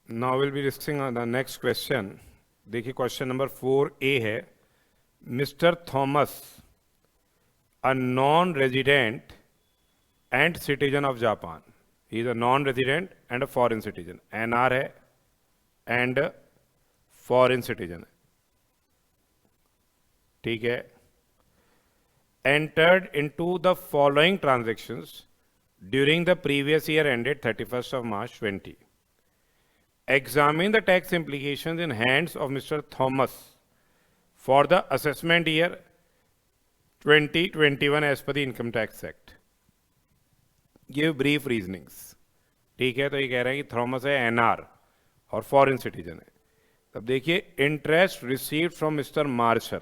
Now will be discussing the next question. देखिए question number 4A है. Mister Thomas, a non resident and citizen of Japan. He is a non resident and a foreign citizen. NR है and foreign citizen है. ठीक है. entered into the following transactions during the previous year ended 31st of March 20. Examine the tax implications in hands of Mr. Thomas for the assessment year 2021 as per the Income Tax Act. Give brief reasonings. ठीक है. तो ये कह रहे हैं कि Thomas है NR और फॉरेन सिटीजन है. तब देखिए, interest received from mister Marshall,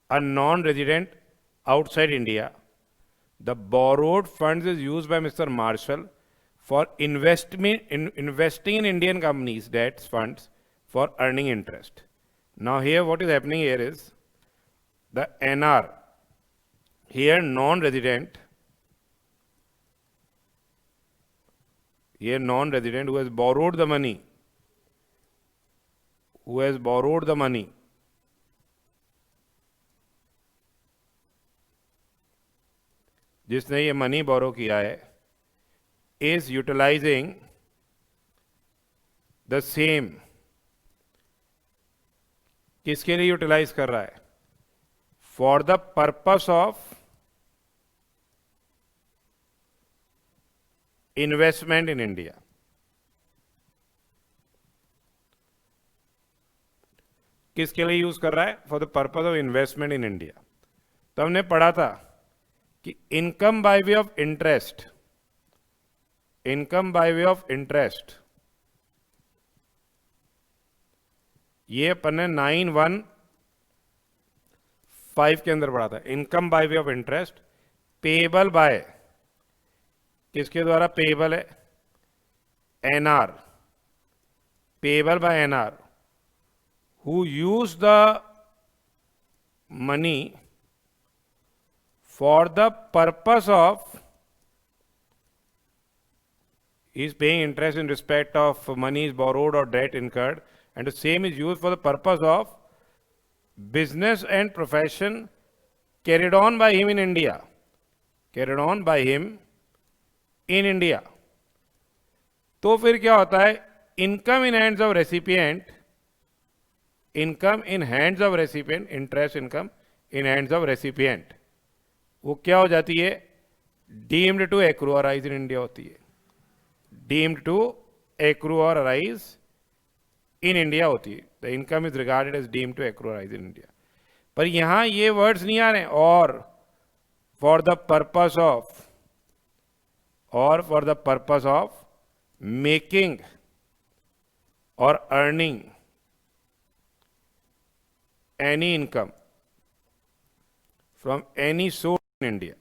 a non resident outside India. The borrowed funds is used by Mr. Marshall for investing in Indian companies' debt funds for earning interest. Now here what is happening here is the NR, here non-resident, who has borrowed the money, जिसने ये money borrow किया है, is utilising the same. किसके लिए utilise कर रहा है? For the purpose of investment in India. किसके लिए यूज कर रहा है? For the purpose of investment in India. तो हमने पढ़ा था कि income by way of interest, ये अपन ने 915 के अंदर पढ़ा था. Income by way of interest payable by, किसके द्वारा पेएबल है? NR. Payable by NR who use the money for the purpose of, he is paying interest in respect of money is borrowed or debt incurred, and the same is used for the purpose of business and profession carried on by him in India. तो फिर क्या होता है? Income in hands of recipient, interest income in hands of recipient, वो क्या हो जाती है? Deemed to accrue or arise in India होती है. Deemed to accrue or arise in India होती है. The income is regarded as deemed to accrue or arise in India. पर यहां ये वर्ड्स नहीं आ रहे. और for the purpose of making or earning any income from any source India.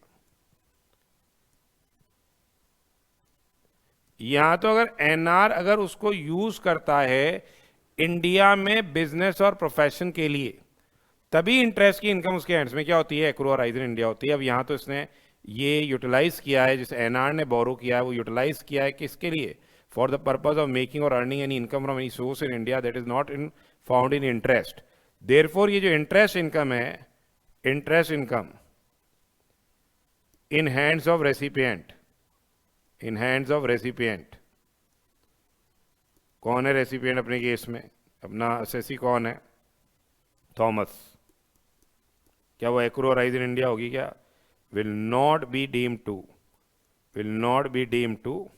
यहां तो अगर NR अगर उसको यूज करता है इंडिया में बिजनेस और प्रोफेशन के लिए, तभी इंटरेस्ट की इनकम उसके एंड्स में क्या होती है? Accrue or arise in India होती है. अब यहां तो इसने ये यूटिलाइज किया है, जिस NR ने बोरो किया है वो यूटिलाइज किया है किसके लिए? For the purpose of making or earning any income from any source in India that is not in found in interest. Therefore ये जो इंटरेस्ट इनकम है, interest income in hands of recipient, कौन है recipient अपने case में? अपना assessee कौन है? थॉमस. क्या वो accrue or arise in India होगी क्या? Will not be deemed to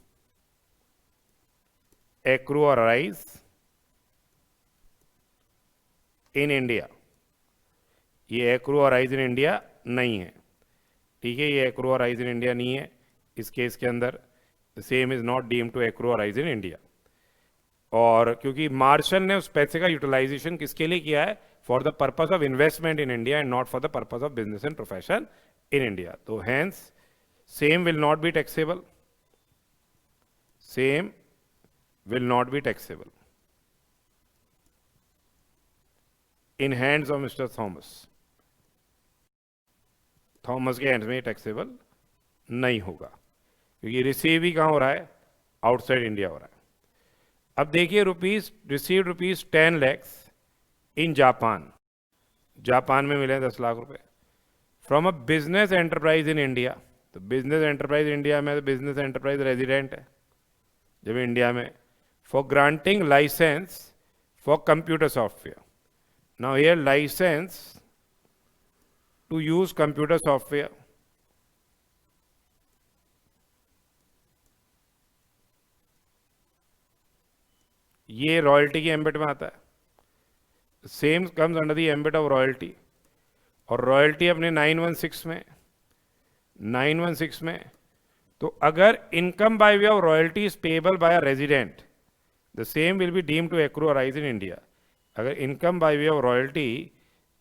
accrue or arise in India. ये accrue or arise in India नहीं है. ठीक है, ये accrue or arise in India नहीं है इस केस के अंदर. The same is not deemed to accrue or arise in India. और क्योंकि मार्शल ने उस पैसे का यूटिलाइजेशन किसके लिए किया है? For the purpose of investment in India and not for the purpose of business and profession in India. तो hence same will not be taxable. In hands of mister Thomas के हैंड्स में taxable नहीं होगा, क्योंकि receive ही कहाँ हो रहा है? आउटसाइड इंडिया हो रहा है. अब देखिए rupees received rupees 10 lakhs in Japan, Japan में मिले 10 लाख रुपए from a business enterprise in India. तो बिजनेस एंटरप्राइज इंडिया में, तो बिजनेस एंटरप्राइज रेजिडेंट है जब इंडिया में, for granting licence for computer software. Now here licence to use computer software, ये रॉयल्टी के एम्बिट में आता है, same comes under the ambit of royalty. और रॉयल्टी अपने 916 में, 916 में, तो अगर income by way of royalty is payable by a resident, the same will be deemed to accrue or arise in India. अगर income by way of royalty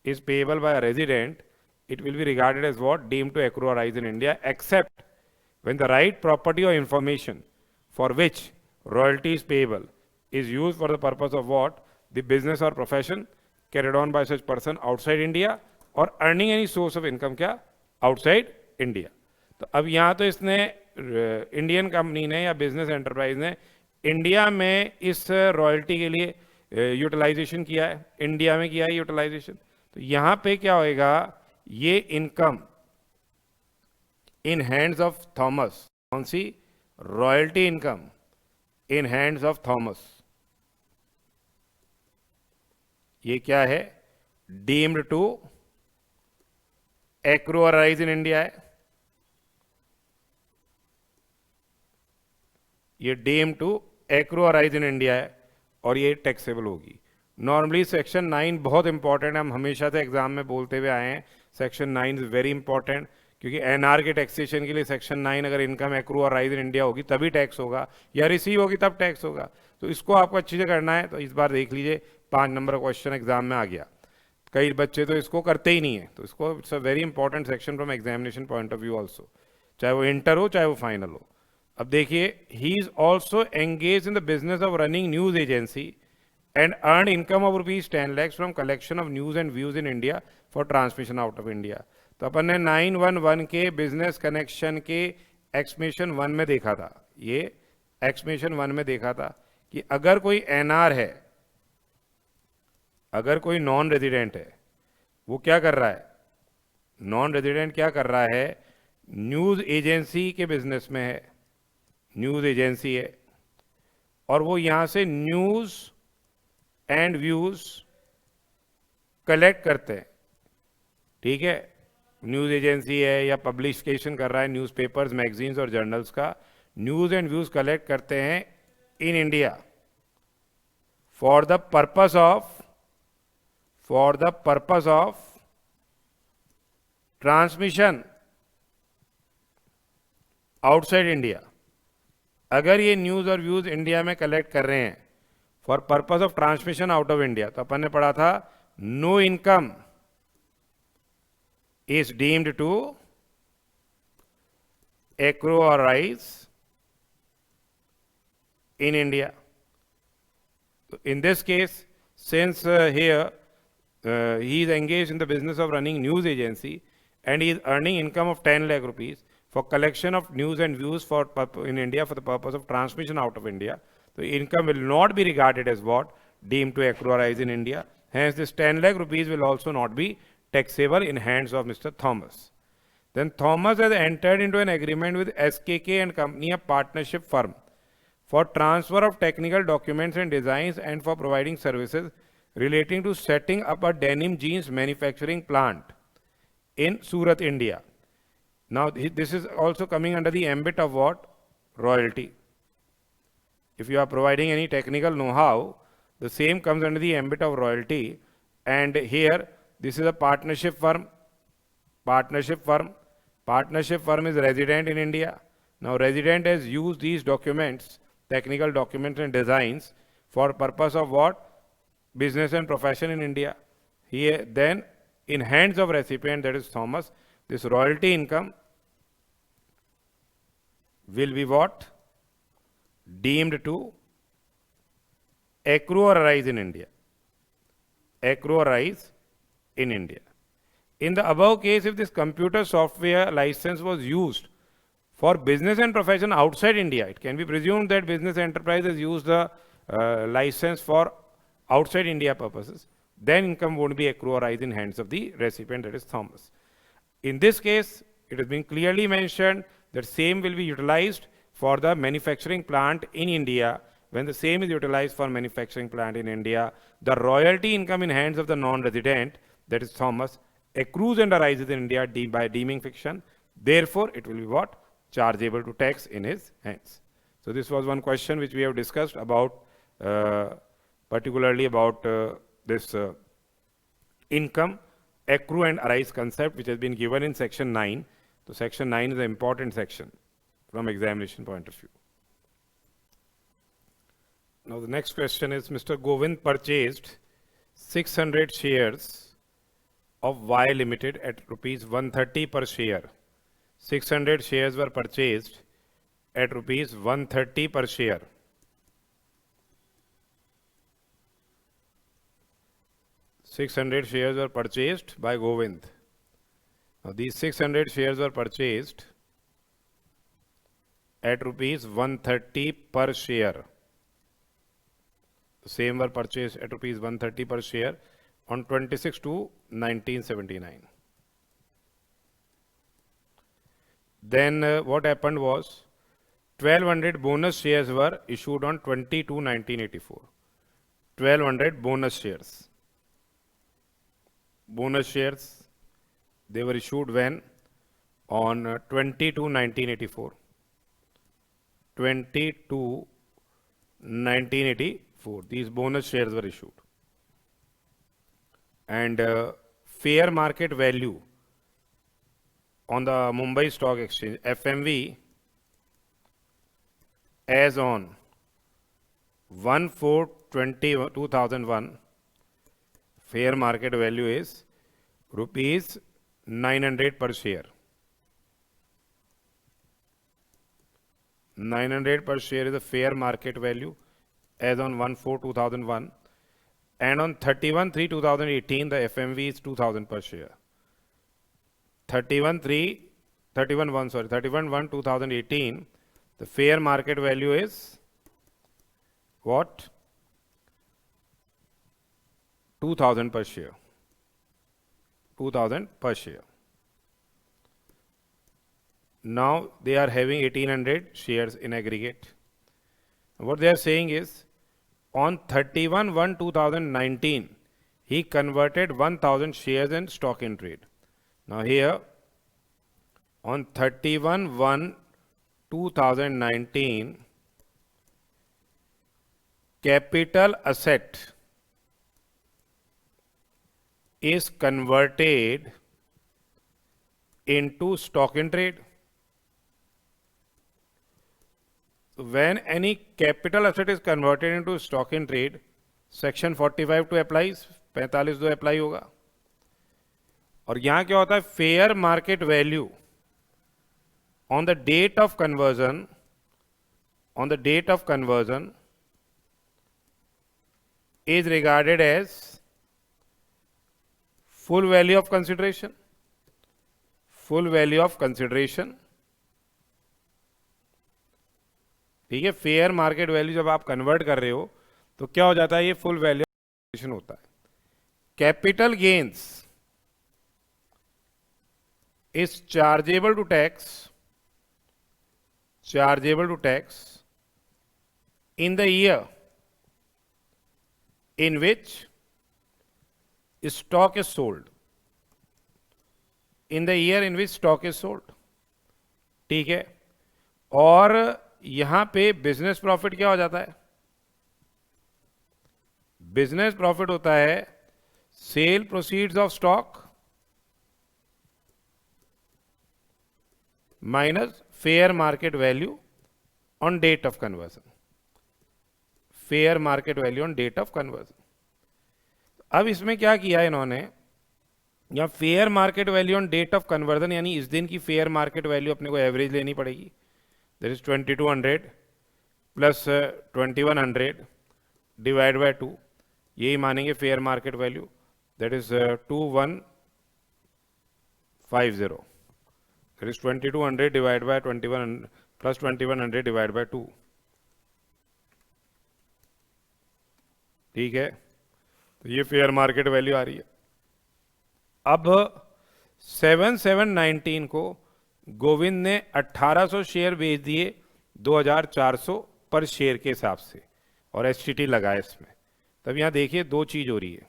is payable by a resident, it will be regarded as what? Deemed to accrue or rise in India, except when the right property or information for which royalty is payable is used for the purpose of what? The business or profession carried on by such person outside India or earning any source of income क्या? Outside India. तो अब यहाँ तो इसने Indian company ने या business enterprise ने India में इस रॉयल्टी के लिए यूटिलाइजेशन किया है, इंडिया में किया है यूटिलाइजेशन। तो यहाँ पे क्या होएगा, ये income in hands of Thomas, कौन सी? Royalty income in hands of Thomas, ये क्या है? Deemed to accrue or arise in India है, ये deemed to accrue or arise in India है और ये टैक्सेबल होगी। नॉर्मली सेक्शन 9 बहुत इंपॉर्टेंट है, हम हमेशा से एग्जाम में बोलते हुए आए हैं सेक्शन 9 इज वेरी इंपॉर्टेंट, क्योंकि एनआर के टैक्सेशन के लिए सेक्शन 9 अगर income accrue or arise in India होगी तभी टैक्स होगा, या रिसीव होगी तब टैक्स होगा। तो इसको आपको अच्छी से करना है। तो इस बार देख लीजिए 5 नंबर क्वेश्चन एग्जाम में आ गया, कई बच्चे तो इसको करते ही नहीं है, तो इसको it's a very important section from examination point of view also, चाहे वो इंटर हो चाहे वो फाइनल हो। अब देखिए, he is also engage in the business of running news agency and earned income of rupees 10 lakhs from collection of news and views in India for transmission out of India। तो अपन ने 911 के business connection के एक्समेशन 1 में देखा था, ये एक्समेशन 1 में देखा था कि अगर कोई एनआर है, अगर कोई नॉन रेजिडेंट है, वो क्या कर रहा है? नॉन रेजिडेंट क्या कर रहा है? न्यूज एजेंसी के बिजनेस में है, न्यूज एजेंसी है, और वो यहां से न्यूज एंड व्यूज कलेक्ट करते हैं, ठीक है? न्यूज एजेंसी है या पब्लिकेशन कर रहा है न्यूज़पेपर्स, मैगजीन्स और जर्नल्स का, न्यूज एंड व्यूज कलेक्ट करते हैं in India for the purpose of transmission outside India. अगर ये न्यूज और व्यूज इंडिया में कलेक्ट कर रहे हैं for purpose of transmission out of India, तो अपन ने पढ़ा था no income is deemed to accrue or arise in India. तो in this case, since here he is engaged in the business of running news agency and he is earning income of 10 lakh rupees for collection of news and views for in India for the purpose of transmission out of India. So income will not be regarded as what? Deemed to accrue or rise in India. Hence this 10 lakh rupees will also not be taxable in hands of Mr. Thomas. Then Thomas has entered into an agreement with SKK and Company, a partnership firm, for transfer of technical documents and designs and for providing services relating to setting up a denim jeans manufacturing plant in Surat, India. Now this is also coming under the ambit of what? Royalty. If you are providing any technical know-how, the same comes under the ambit of royalty. And here this is a partnership firm. Partnership firm is resident in India. Now resident has used these documents, technical documents and designs, for purpose of what? Business and profession in India. Here then, in hands of recipient, that is Thomas, this royalty income will be what? Deemed to accrue or arise in India. Accrue or arise in India. In the above case, if this computer software license was used for business and profession outside India, it can be presumed that business enterprise has used the license for outside India purposes, then income won't be accrue or rise in hands of the recipient, that is Thomas. In this case, it has been clearly mentioned that same will be utilized for the manufacturing plant in India. When the same is utilized for manufacturing plant in India, the royalty income in hands of the non-resident, that is Thomas, accrues and arises in India by deeming fiction. Therefore, it will be what? Chargeable to tax in his hands. So this was one question which we have discussed about, particularly about this income, accrue and arise concept, which has been given in section 9. So section 9 is an important section from examination point of view. Now the next question is, Mr. Govind purchased 600 shares of Y Limited at rupees 130 per share. 600 shares were purchased at rupees 130 per share. $600 shares were purchased by Govind. Now these 600 shares were purchased at rupees 130 per share. The same were purchased at rupees 130 per share on 26/2/1979. Then what happened was 1200 bonus shares were issued on 22/1984. 1200 bonus shares. Bonus shares, they were issued when? On 22/1984. 22/1984. These bonus shares were issued. And fair market value on the Mumbai Stock Exchange, FMV, as on 1/4/2001, fair market value is rupees 900 per share. 900 per share is the fair market value as on 1/4/2001, and on 31/3/2018 the FMV is 2000 per share. 31/1/2018 the fair market value is what? 2000 per share. 2000 per share. Now they are having 1800 shares in aggregate. What they are saying is, on 31/1/2019 he converted 1000 shares in stock in trade. Now here on 31/1/2019 capital asset is converted into stock in trade. When any capital asset is converted into stock in trade, section 45(2) applies, 45(2) apply होगा. और यहाँ क्या होता है? Fair market value on the date of conversion, is regarded as full value of consideration. Full value of consideration. ठीक है, fair market value जब आप कन्वर्ट कर रहे हो तो क्या हो जाता है? ये फुल वैल्यू होता है. Capital gains is chargeable to tax in the year in which stock is sold. In the year in which stock is sold. ठीक है. और यहां पे बिजनेस प्रॉफिट क्या हो जाता है? बिजनेस प्रॉफिट होता है sale proceeds of stock minus fair market value on date of conversion. Fair market value on date of conversion. अब इसमें क्या किया इन्होंने? या fair market value on date of conversion, यानी इस दिन की फेयर मार्केट वैल्यू अपने को एवरेज लेनी पड़ेगी. That is 2200 plus 2100 divide by 2. यही मानेंगे fair market value. That is 2150. That is 2200 divide by 21 plus 2100 divide by 2. ठीक है, तो ये फेयर मार्केट वैल्यू आ रही है। अब 7/7/19 को गोविंद ने 1800 शेयर बेच दिए 2400 पर शेयर के हिसाब से, और एसटीटी लगाया इसमें। तब यहां देखिए दो चीज हो रही है,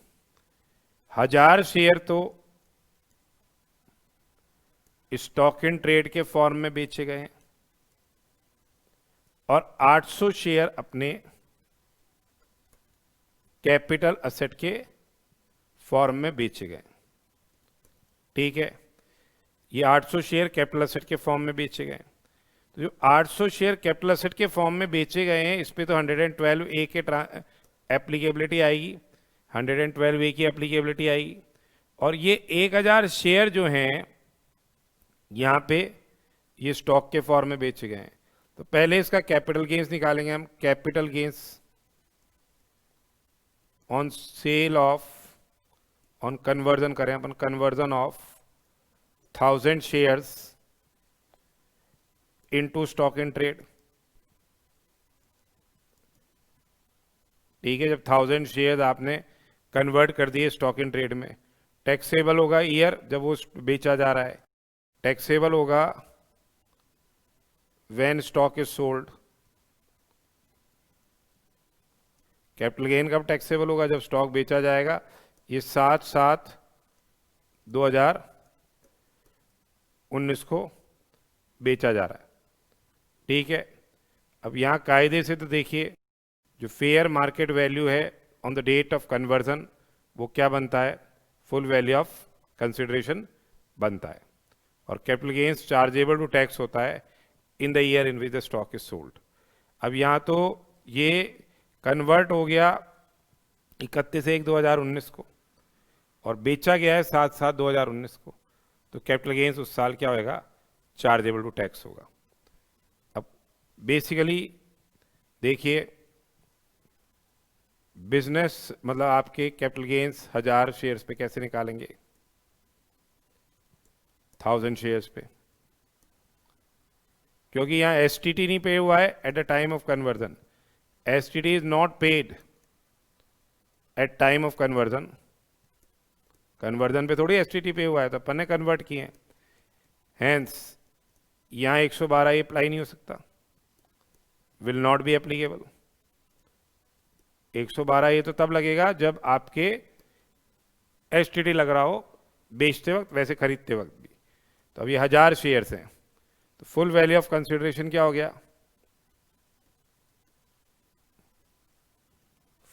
1000 शेयर तो स्टॉक इन ट्रेड के फॉर्म में बेचे गए हैं और 800 शेयर अपने कैपिटल असेट के फॉर्म में बेचे गए। ठीक है, ये 800 शेयर कैपिटल असेट के फॉर्म में बेचे गए। तो जो 800 शेयर कैपिटल असेट के फॉर्म में बेचे गए हैं, इस पे तो 112 ए के एप्लीकेबिलिटी आएगी, 112 ए की एप्लीकेबिलिटी आएगी। और ये 1000 शेयर जो हैं यहां पे ये स्टॉक के फॉर्म में बेचे गए हैं। तो पहले इसका कैपिटल गेन्स निकालेंगे हम। Capital gains on sale of, on conversion करें अपन, conversion of 1000 shares into stock in trade. ठीक है, जब 1000 शेयर्स आपने कन्वर्ट कर दिए स्टॉक इन ट्रेड में, टैक्सेबल होगा ईयर जब वो बेचा जा रहा है, टैक्सेबल होगा when stock is sold. Capital gain कब टैक्सेबल होगा? जब स्टॉक बेचा जाएगा। ये 7/7/2019 को बेचा जा रहा है। ठीक है, अब यहां कायदे से तो देखिए जो फेयर मार्केट वैल्यू है on the date of conversion वो क्या बनता है? फुल वैल्यू ऑफ कंसिडरेशन बनता है। और capital gains chargeable to tax होता है in the year in which the stock is sold. अब यहां तो ये कन्वर्ट हो गया 31/1/2019 को और बेचा गया है 7/7/2019 को, तो कैपिटल गेन्स उस साल क्या होगा? चार्जेबल टू टैक्स होगा। अब बेसिकली देखिए बिजनेस मतलब आपके कैपिटल गेन्स 1000 शेयर्स पे कैसे निकालेंगे? 1000 शेयर्स पे, क्योंकि यहां एसटीटी नहीं पे हुआ है at the time of conversion. STT is not paid at time of conversion. Conversion पे थोड़ी एसटीटी पे हुआ है, तो अपन ने कन्वर्ट किए। हैंस यहां 112 ये अप्लाई नहीं हो सकता, विल नॉट बी एप्लीकेबल। 112 ये तो तब लगेगा जब आपके एसटीटी लग रहा हो, बेचते वक्त वैसे खरीदते वक्त भी। तो अब ये 1000 शेयर्स हैं, तो फुल वैल्यू ऑफ कंसिडरेशन क्या हो गया?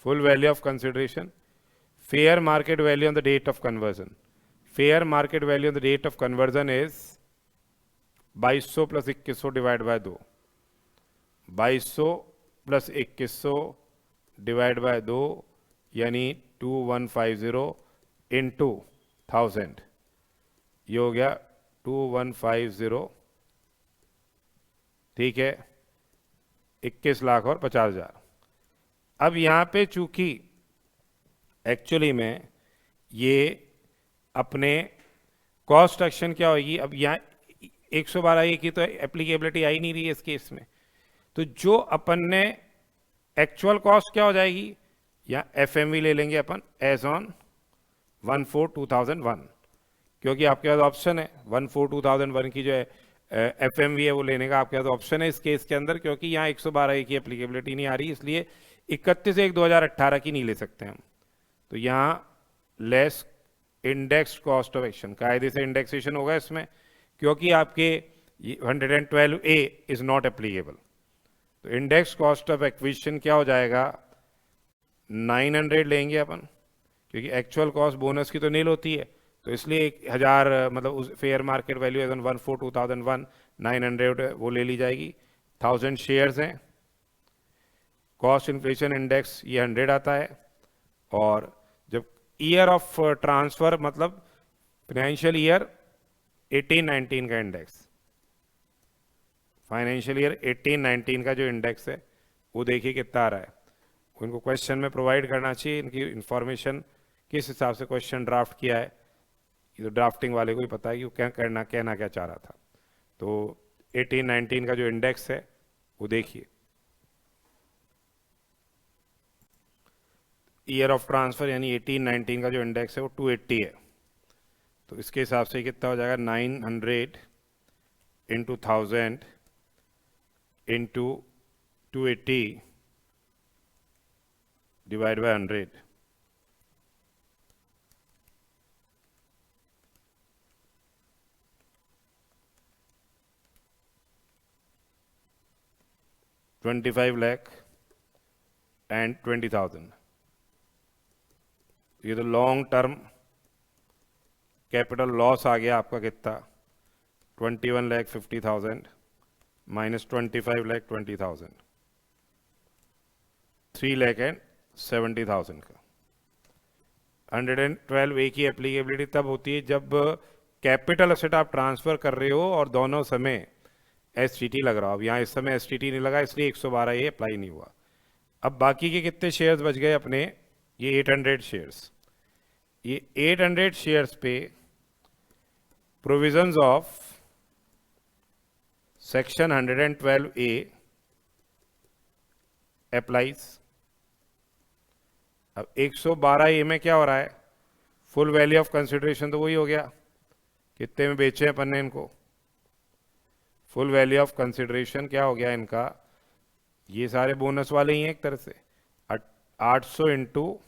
Full value of consideration, fair market value on the date of conversion. Fair market value on the date of conversion is 2200 plus 2100 divide by 2। 2200 plus 2100 divide by 2 यानी 2150 into 1000, ये हो गया 2150। ठीक है, 21 लाख और 50,000। अब यहां पे चूंकि एक्चुअली में ये अपने कॉस्ट एक्शन क्या होगी, अब यहां 112 की तो एप्लीकेबिलिटी आई नहीं रही है इस केस में, तो जो अपन ने एक्चुअल कॉस्ट क्या हो जाएगी, या एफएमवी ले लेंगे अपन एज ऑन 1/4/2001, क्योंकि आपके पास ऑप्शन है 1/4/2001 की जो है एफएमवी है वो लेने का आपके पास ऑप्शन है इस केस के अंदर, क्योंकि यहाँ 112 की एप्लीकेबिलिटी नहीं आ रही, इसलिए 31/1/2018 की नहीं ले सकते हम। तो यहाँ less index cost of action, कायदे से इंडेक्सेशन होगा इसमें, क्योंकि आपके 112A इज नॉट एप्लीकेबल। तो इंडेक्स कॉस्ट ऑफ एक्विजिशन क्या हो जाएगा? 900 लेंगे अपन, क्योंकि एक्चुअल कॉस्ट बोनस की तो नील होती है, तो इसलिए 1000 मतलब उस fair market value as on 1/4/2001 900 वो ले ली जाएगी। 1000 शेयर्स हैं, कॉस्ट इन्फ्लेशन इंडेक्स ये 100 आता है, और जब ईयर ऑफ ट्रांसफर मतलब फाइनेंशियल ईयर 18-19 का इंडेक्स, फाइनेंशियल ईयर 18-19 का जो इंडेक्स है वो देखिए कितना आ रहा है। उनको क्वेश्चन में प्रोवाइड करना चाहिए इनकी इंफॉर्मेशन, किस हिसाब से क्वेश्चन ड्राफ्ट किया है, ये तो ड्राफ्टिंग वाले को ही पता है कि वो क्या कहना क्या चाह रहा था। तो 18-19 का जो इंडेक्स है वो देखिए, ईयर ऑफ ट्रांसफ़र यानी 18-19 का जो इंडेक्स है वो 280 है, तो इसके हिसाब से कितना हो जाएगा 900 इंटू 1000 इंटू 280 डिवाइड बाय 100, $25,20,000। ये तो लॉन्ग टर्म कैपिटल लॉस आ गया आपका कितना 21,50,000 माइनस 25,20,000, 3,70,000 का। 112 ए की एप्लीकेबिलिटी तब होती है जब कैपिटल असेट आप ट्रांसफ़र कर रहे हो और दोनों समय एसटीटी लग रहा हो। अब यहाँ इस समय एसटीटी नहीं लगा इसलिए 112 ये अप्लाई नहीं हुआ। अब बाकी के कितने शेयर्स बच गए अपने, ये 800 शेयर्स। ये 800 शेयर्स पे provisions of section 112 A applies. अब 112 ए में क्या हो रहा है, फुल वैल्यू ऑफ कंसिडरेशन तो वही हो गया, कितने में बेचे हैं अपन ने इनको, फुल वैल्यू ऑफ कंसिडरेशन क्या हो गया इनका, ये सारे बोनस वाले ही हैं एक तरह से, 800 इंटू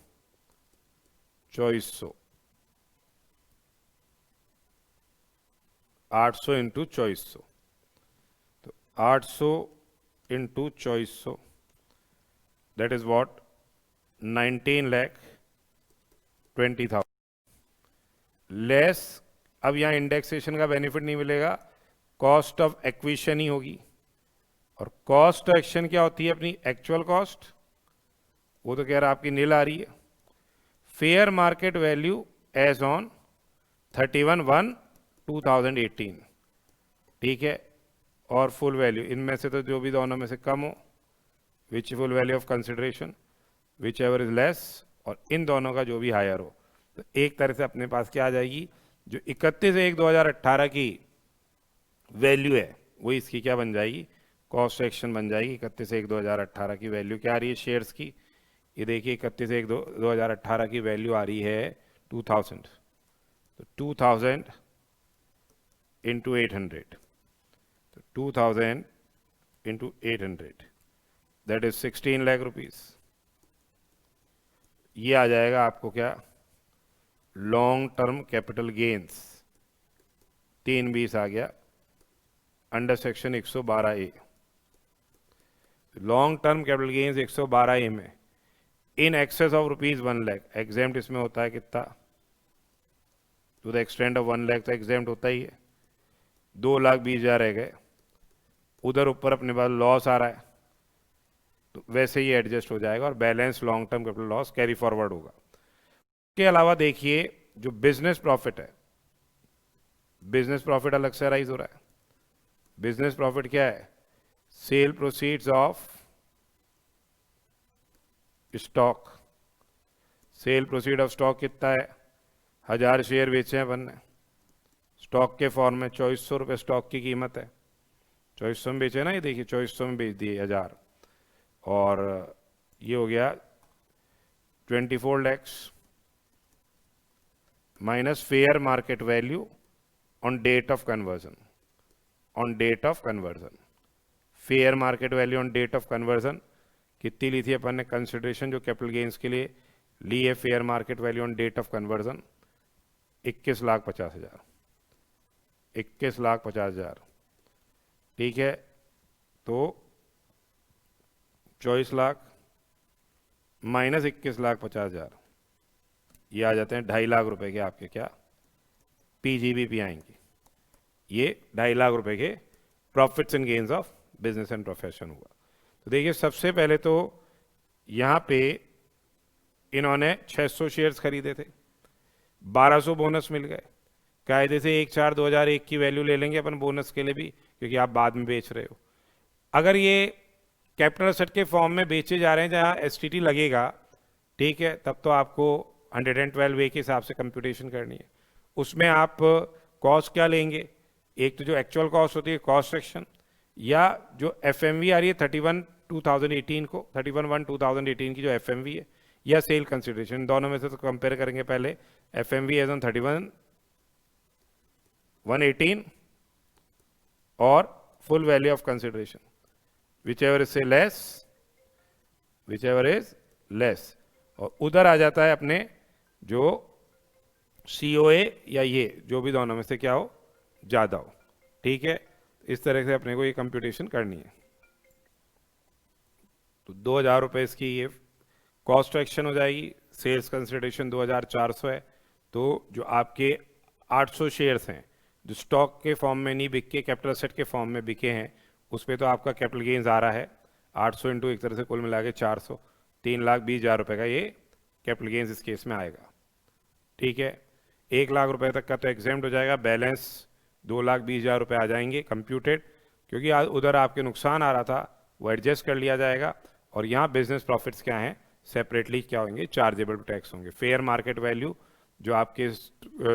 2400, 800 इंटू 2400, तो 800 into 2400 that is what 19,20,000 less. अब यहाँ इंडेक्सेशन का बेनिफिट नहीं मिलेगा, कॉस्ट ऑफ एक्विजिशन ही होगी, और कॉस्ट ऑफ एक्शन क्या होती है अपनी एक्चुअल कॉस्ट, वो तो कह रहा आपकी नील आ रही है। Fair market value as on 31/1/2018, ठीक है, और फुल वैल्यू इनमें से तो जो भी दोनों में से कम हो, which full value of consideration whichever is less, और इन दोनों का जो भी हायर हो। तो एक तरह से अपने पास क्या आ जाएगी, जो 31/1/2018 की वैल्यू है वो इसकी क्या बन जाएगी, कॉस्ट एक्शन बन जाएगी। 31/1/2018 की वैल्यू क्या आ रही है शेयर्स की, ये देखिए 31/1/2018 की वैल्यू आ रही है 2000, तो 2000 इंटू 800, तो 2000 into 800 that is 16 lakh rupees. ये आ जाएगा आपको क्या, लॉन्ग टर्म कैपिटल गेन्स 320 आ गया under section 112 A. Long term capital gains 112 A में in excess of rupees 1 lakh, exempt इसमें होता है कितना, to the extent of 1 lakh तो एग्जेम्प्ट होता ही है, 2,20,000 रह गए, उधर ऊपर अपने पास लॉस आ रहा है तो वैसे ही एडजस्ट हो जाएगा और balance long term capital loss carry forward होगा। के अलावा देखिए जो बिजनेस प्रॉफिट है, बिजनेस प्रॉफिट अलग से राइज हो रहा है। बिजनेस प्रॉफिट क्या है, sale proceeds of stock, sale proceed of stock कितना है, 1000 शेयर बेचे हैं अपन ने स्टॉक के फॉर्म में, 2400 रुपये स्टॉक की कीमत है, 2400 में बेचे ना, ये देखिए 2400 में बेच दिए 1000, और ये हो गया 24 lakhs minus fair market value on date of conversion, on date of conversion, fair market value on date of conversion कितनी ली थी अपन ने कंसिडरेशन जो कैपिटल गेन्स के लिए ली है, fair market value on date of conversion 21,50,000, 21,50,000, ठीक है, तो 24 लाख माइनस 21,50,000 ये आ जाते हैं 2.5 लाख रुपए के आपके क्या पीजीबीपी आएंगे। ये 2.5 लाख रुपए के profits and gains of business and profession हुआ। तो देखिए सबसे पहले तो यहाँ पे इन्होंने 600 शेयर्स खरीदे थे, 1200 बोनस मिल गए, कायदे से 1/4/2001 की वैल्यू ले लेंगे अपन बोनस के लिए भी, क्योंकि आप बाद में बेच रहे हो। अगर ये कैपिटल असेट के फॉर्म में बेचे जा रहे हैं जहाँ एसटीटी लगेगा, ठीक है, तब तो आपको 112 वे के हिसाब से कंप्यूटेशन करनी है। उसमें आप कॉस्ट क्या लेंगे, एक तो जो एक्चुअल कॉस्ट होती है कॉस्ट सेक्शन, या जो एफएमवी आ रही है 31/1/2018 को, 31/1/2018 की जो एफएमवी है, या सेल कंसिडरेशन, दोनों में से तो कंपेयर करेंगे पहले। FMV एज ऑन 31 118 और full value of consideration, whichever is से लेस, विचएवर इज लेस। और उधर आ जाता है अपने जो COA या ये जो भी दोनों में से क्या हो, ज़्यादा हो। ठीक है, इस तरह से अपने को ये कंप्यूटेशन करनी है। तो 2000 रुपये इसकी ये कॉस्ट एक्शन हो जाएगी। सेल्स कंसिडरेशन 2400 है। तो जो आपके 800 शेयर्स हैं जो स्टॉक के फॉर्म में नहीं बिके, कैपिटल सेट के फॉर्म में बिके हैं, उस पर तो आपका कैपिटल गेन्स आ रहा है 800 इंटू एक तरह से कुल मिला के 400, 3,20,000 रुपये का ये कैपिटल गेन्स इस केस में आएगा। ठीक है, 1 लाख रुपए तक का तो एग्जेम्प्ट हो जाएगा, बैलेंस 2,20,000 रुपये आ जाएंगे कंप्यूटेड, क्योंकि उधर आपके नुकसान आ रहा था वो एडजस्ट कर लिया जाएगा। और यहाँ बिजनेस प्रॉफिट्स क्या हैं, सेपरेटली क्या होंगे, चार्जेबल टैक्स होंगे। फेयर मार्केट वैल्यू जो आपके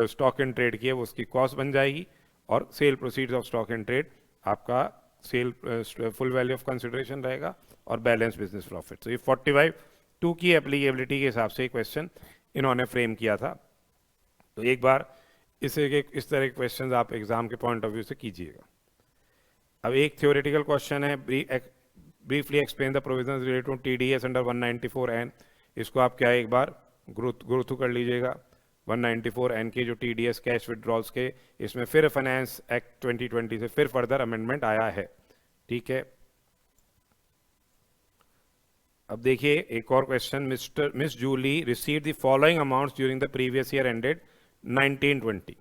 स्टॉक इन ट्रेड की है वो उसकी कॉस्ट बन जाएगी, और sale proceeds of stock in trade आपका sale full value of consideration रहेगा, और बैलेंस बिजनेस प्रॉफिट। तो ये 45(2) की एप्लीकेबिलिटी के हिसाब से क्वेश्चन इन्होंने फ्रेम किया था। तो एक बार इस तरह के क्वेश्चंस आप एग्जाम के पॉइंट ऑफ व्यू से कीजिएगा। अब एक थ्योरेटिकल क्वेश्चन है, briefly explain the provisions related to TDS under 194N। इसको आप क्या एक बार ग्रो थ्रू कर लीजिएगा। 194N के जो TDS कैश विड्रॉल्स के, इसमें फिर फाइनेंस एक्ट 2020 से फिर फर्दर अमेंडमेंट आया है। ठीक है, अब देखिए एक और question. Miss Julie received the following amounts during the previous year ended 1920.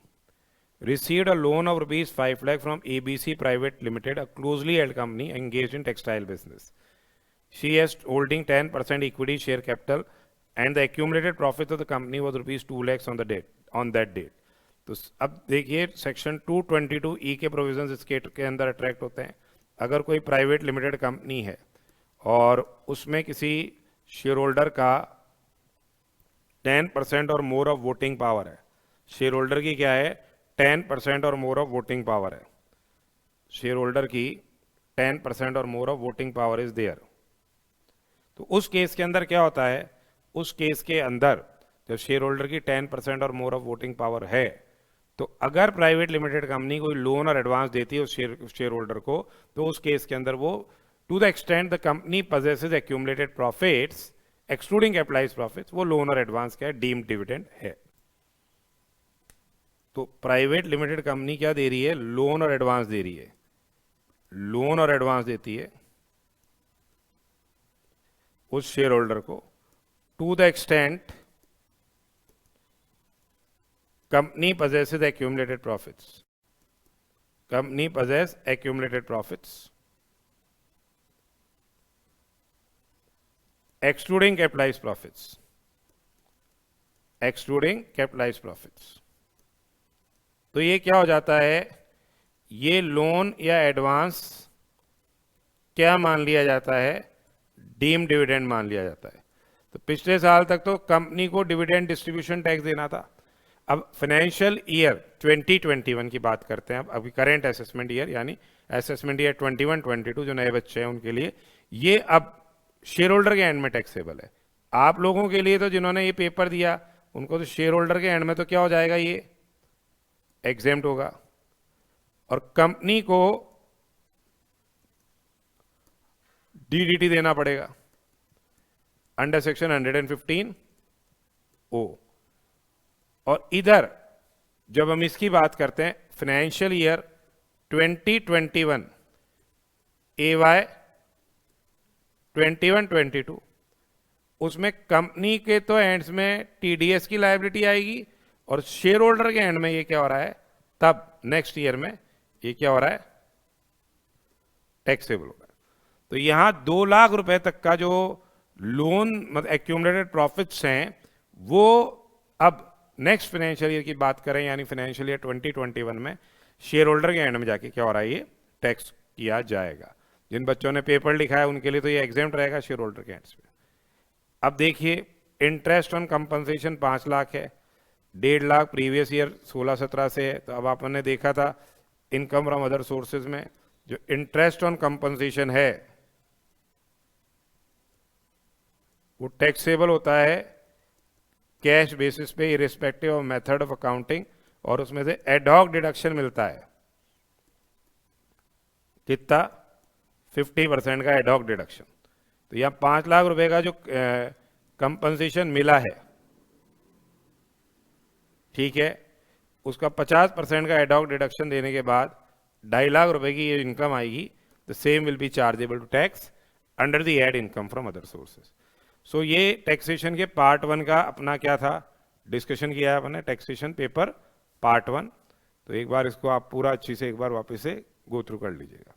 Received a loan of rupees 5 lakh from ABC Private Limited, a closely held company engaged in textile business. She has holding 10% equity share capital, and the accumulated profit of the company was rupees 2 lakhs on that date. तो अब देखिए section 222E के provisions इसके के अंदर attract होते हैं। अगर कोई प्राइवेट लिमिटेड कंपनी है और उसमें किसी शेयर होल्डर का 10% or more of voting power है, शेयर होल्डर की क्या है, 10% or more of voting power है, शेयर होल्डर की 10% or more of voting power is there. तो उस केस के अंदर क्या होता है, उस केस के अंदर जब शेयर होल्डर की 10% or more of voting power है, तो अगर प्राइवेट लिमिटेड कंपनी कोई लोन और एडवांस देती है उस शेयर होल्डर को, तो उस केस के अंदर वो to the extent the company possesses accumulated profits excluding capitalised profits, वो लोन और एडवांस क्या है, डीम्ड डिविडेंड है। तो प्राइवेट लिमिटेड कंपनी क्या दे रही है, लोन और एडवांस दे रही है, लोन और एडवांस देती है उस शेयर होल्डर को to the extent company possesses accumulated profits, company possess accumulated profits excluding capitalized profits, excluding capitalized profits। तो ये क्या हो जाता है, ये लोन या एडवांस क्या मान लिया जाता है, डीम डिविडेंड मान लिया जाता है। तो पिछले साल तक तो कंपनी को डिविडेंड डिस्ट्रीब्यूशन टैक्स देना था। अब फाइनेंशियल ईयर 2021 की बात करते हैं, अब अभी करेंट असेसमेंट ईयर यानी असेसमेंट ईयर 21-22 जो नए बच्चे हैं उनके लिए ये अब शेयर होल्डर के एंड में टैक्सेबल है। आप लोगों के लिए तो जिन्होंने ये पेपर दिया उनको तो शेयर होल्डर के एंड में तो क्या हो जाएगा, ये एग्जेम्प्ट होगा, और कंपनी को DDT देना पड़ेगा अंडर सेक्शन 115O। और इधर जब हम इसकी बात करते हैं फाइनेंशियल ईयर 2021 AY 21-22, उसमें कंपनी के तो एंड्स में TDS की लायबिलिटी आएगी और शेयर होल्डर के एंड में ये क्या हो रहा है, तब नेक्स्ट ईयर में ये क्या हो रहा है, टैक्सेबल होगा। तो यहां 2 लाख रुपए तक का जो लोन मतलब एक्यूमुलेटेड प्रॉफिट्स हैं वो अब नेक्स्ट फाइनेंशियल ईयर की बात करें यानी फाइनेंशियल ईयर 2021 में शेयर होल्डर के एंड में जाके क्या हो रहा है, ये टैक्स किया जाएगा। जिन बच्चों ने पेपर लिखा है उनके लिए तो ये एग्जेम्प्ट रहेगा शेयर होल्डर के एंड्स पे। अब देखिए इंटरेस्ट ऑन कंपनसेशन 5 लाख है, 1.5 लाख प्रीवियस ईयर 16-17 से है। तो अब आपने देखा था इनकम फ्रॉम अदर सोर्सेज में जो इंटरेस्ट ऑन कंपनसेशन है वो टैक्सेबल होता है कैश बेसिस पे irrespective of method of accounting, और उसमें से एडहॉक डिडक्शन मिलता है कितना, 50% का एडहॉक डिडक्शन। तो यहाँ 5 लाख रुपए का जो कंपनसेशन मिला है, ठीक है, उसका 50% का एडहॉक डिडक्शन देने के बाद 2.5 लाख रुपए की ये इनकम आएगी। The same will be chargeable to tax under the head income from other sources. So ये टैक्सेशन के पार्ट 1 का अपना क्या था, डिस्कशन किया है अपने टैक्सेशन पेपर पार्ट 1। तो एक बार इसको आप पूरा अच्छी से एक बार वापस से गो थ्रू कर लीजिएगा।